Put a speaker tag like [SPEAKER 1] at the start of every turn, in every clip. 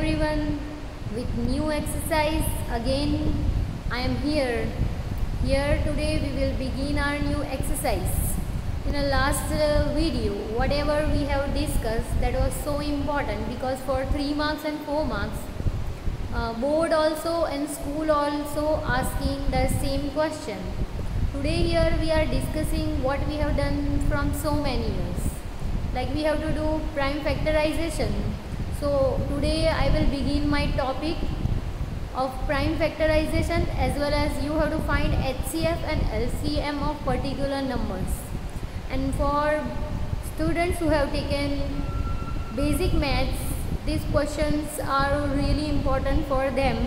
[SPEAKER 1] everyone with new exercise. Again I am here. Today we will begin our new exercise. In the last video, whatever we have discussed, that was so important because for 3 marks and 4 marks, board also and school also asking the same question. Today here we are discussing what we have done from so many years. Like we have to do prime factorization. So today I will begin my topic of prime factorization, as well as you have to find HCF and LCM of particular numbers. And for students who have taken basic maths, these questions are really important for them,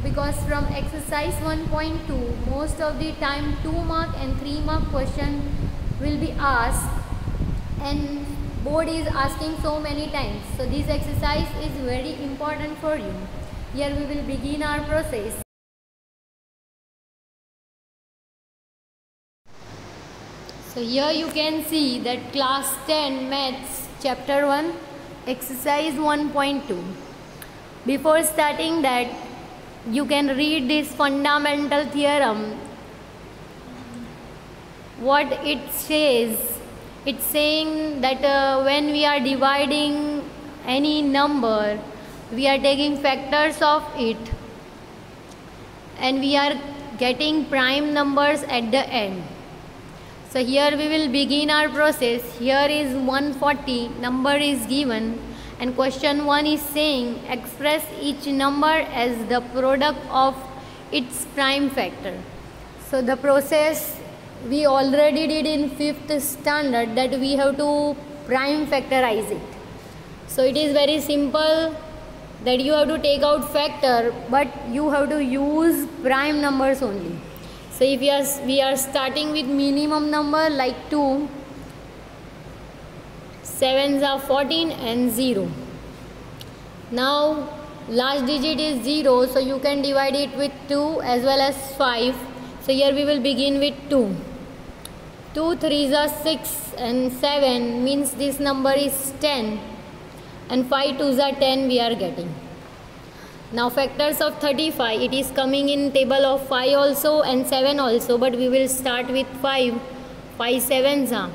[SPEAKER 1] because from exercise 1.2 most of the time 2 mark and 3 mark question will be asked, and board is asking so many times. So this exercise is very important for you. Here we will begin our process. So here you can see that class 10 maths chapter 1 exercise 1.2. Before starting that, you can read this fundamental theorem. What it says, it's saying that when we are dividing any number, we are taking factors of it and we are getting prime numbers at the end. So here we will begin our process. Here is 140 number is given, and question 1 is saying express each number as the product of its prime factor. So the process we already did in 5th standard, that we have to prime factorize it. So it is very simple, that you have to take out factor, but you have to use prime numbers only. So if we are starting with minimum number like 2, 7s are 14 and 0. Now last digit is 0, so you can divide it with 2 as well as 5. So here we will begin with 2. 2 3s are 6 and 7 means this number is 10, and 5 2s are 10 we are getting. Now factors of 35, it is coming in table of 5 also and 7 also, but we will start with 5. 5 7s are,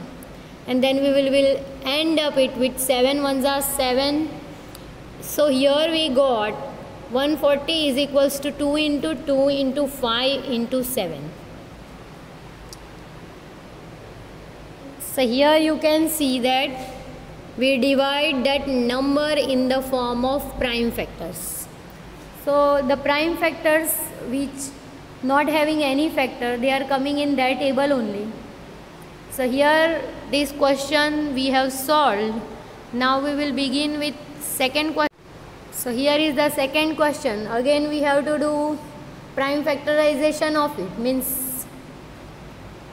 [SPEAKER 1] and then we will end up it with 7 1s are 7. So here we got 140 is equals to 2 into 2 into 5 into 7. So here you can see that we divide that number in the form of prime factors. So the prime factors which not having any factor, they are coming in that table only. So here this question we have solved. Now we will begin with second question. So here is the second question. Again we have to do prime factorization of it. Means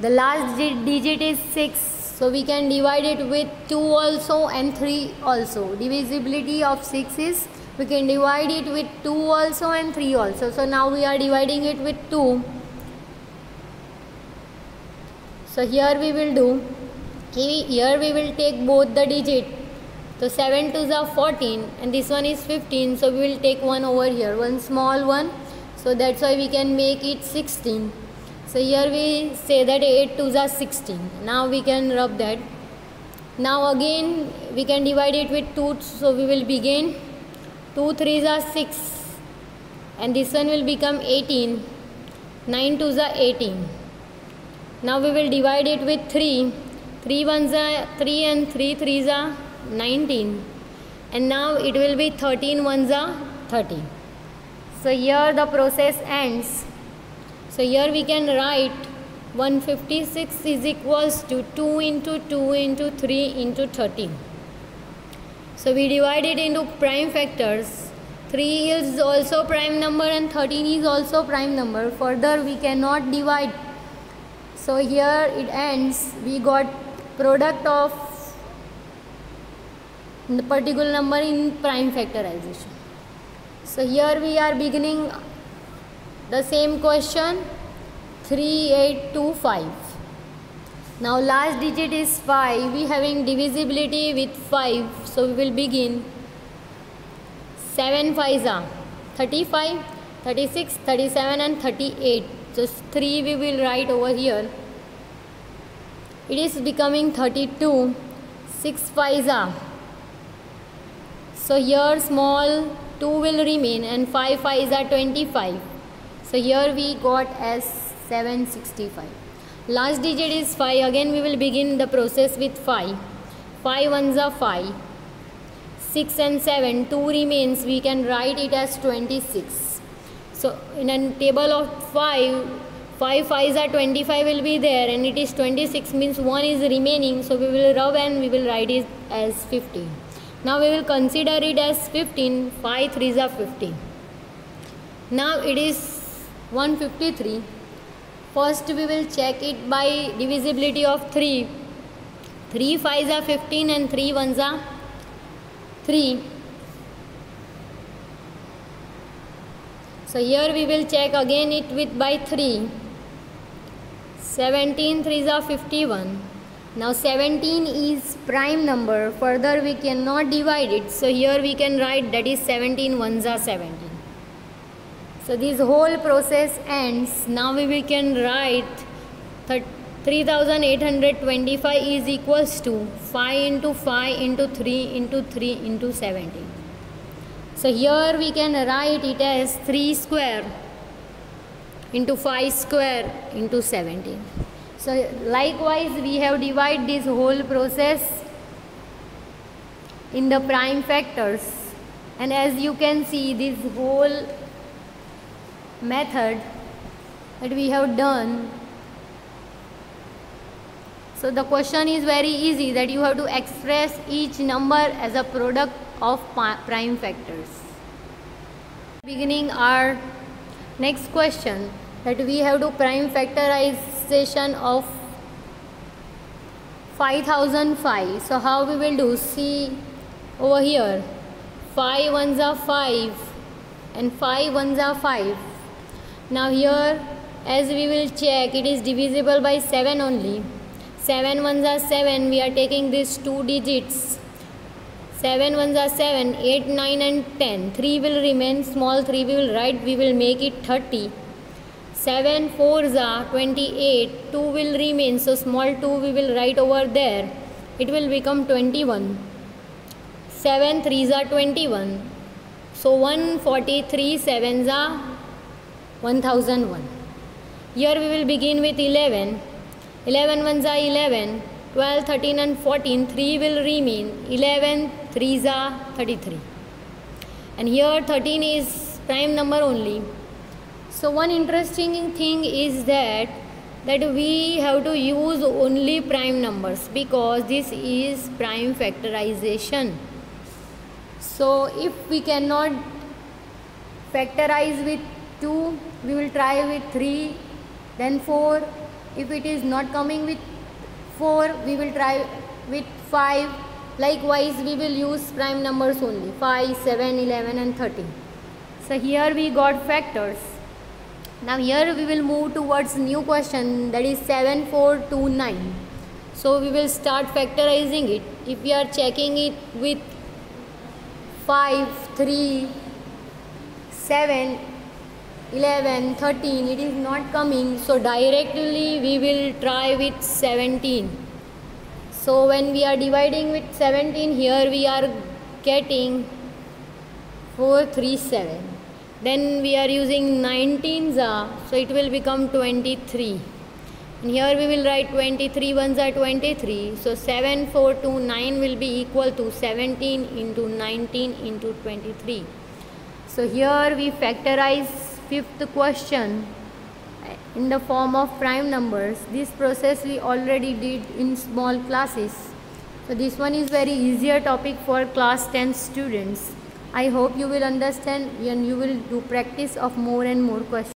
[SPEAKER 1] the last digit is 6. So we can divide it with 2 also and 3 also. Divisibility of 6 is, we can divide it with 2 also and 3 also. So now we are dividing it with 2. So here we will do, here we will take both the digit. So 7 2s are 14 and this one is 15. So we will take one over here, one small one. So that's why we can make it 16. So here we say that 8 2s are 16. Now we can rub that. Now again we can divide it with 2. So we will begin 2 3s are 6 and this one will become 18. 9 2s are 18. Now we will divide it with 3. 3 1s are 3 and 3 3s are 19. And now it will be 13 1s are 30. So here the process ends. So here we can write 156 is equals to 2 into 2 into 3 into 13. So we divide it into prime factors. 3 is also prime number and 13 is also prime number. Further we cannot divide. So here it ends. We got product of the particular number in prime factorization. So here we are beginning the same question, 3 8 2 5. Now last digit is 5. We having divisibility with 5. So we will begin 7 5s are 35, 36, 37 and 38. So 3 we will write over here. It is becoming 32. 6 5s are. So here small 2 will remain and 5 5s are 25. So here we got as 765. Last digit is 5. Again we will begin the process with 5. 5 1s are 5. 6 and 7, 2 remains, we can write it as 26. So in a table of 5, 5 5s are 25 will be there and it is 26 means 1 is remaining. So we will rub and we will write it as 15. Now we will consider it as 15. 5 3s are 15. Now it is 153. First we will check it by divisibility of 3. 3 5s are 15 and 3 1s are 3. So here we will check again it with by 3. 17 3s are 51. Now 17 is prime number. Further we cannot divide it. So here we can write that is 17 1s are 17. So this whole process ends. Now we can write 3825 is equals to 5 into 5 into 3 into 3 into 17. So here we can write it as 3 square into 5 square into 17. So likewise we have divided this whole process in the prime factors, and as you can see this whole method that we have done. So the question is very easy, that you have to express each number as a product of prime factors. Beginning our next question, that we have to prime factorization of 5005. So how we will do? See over here, 5 1s are 5 and 5 1s are 5. Now here as we will check, it is divisible by 7 only. 7 1s are 7, we are taking these 2 digits. 7 1s are 7, 8, 9 and 10. 3 will remain, small 3 we will write, we will make it 30. 7 4s are 28, 2 will remain, so small 2 we will write over there. It will become 21. 7 3s are 21. So 143 7s are 1001. Here we will begin with 11. 11 1s are 11, 12, 13 and 14, 3 will remain, 11 3s are 33. And here 13 is prime number only. So one interesting thing is that we have to use only prime numbers, because this is prime factorization. So if we cannot factorize with 2, we will try with 3, then 4. If it is not coming with 4, we will try with 5. Likewise we will use prime numbers only, 5, 7, 11 and 13. So here we got factors. Now here we will move towards new question, that is 7429. So we will start factorizing it. If we are checking it with 5, 3, 7, 11, 13, it is not coming, so directly we will try with 17. So when we are dividing with 17, here we are getting 437. Then we are using 19s, so it will become 23. And here we will write 23 1s are 23. So 7429 will be equal to 17 into 19 into 23. So here we factorize fifth question in the form of prime numbers. This process we already did in small classes. So this one is very easier topic for class 10 students. I hope you will understand and you will do practice of more and more questions.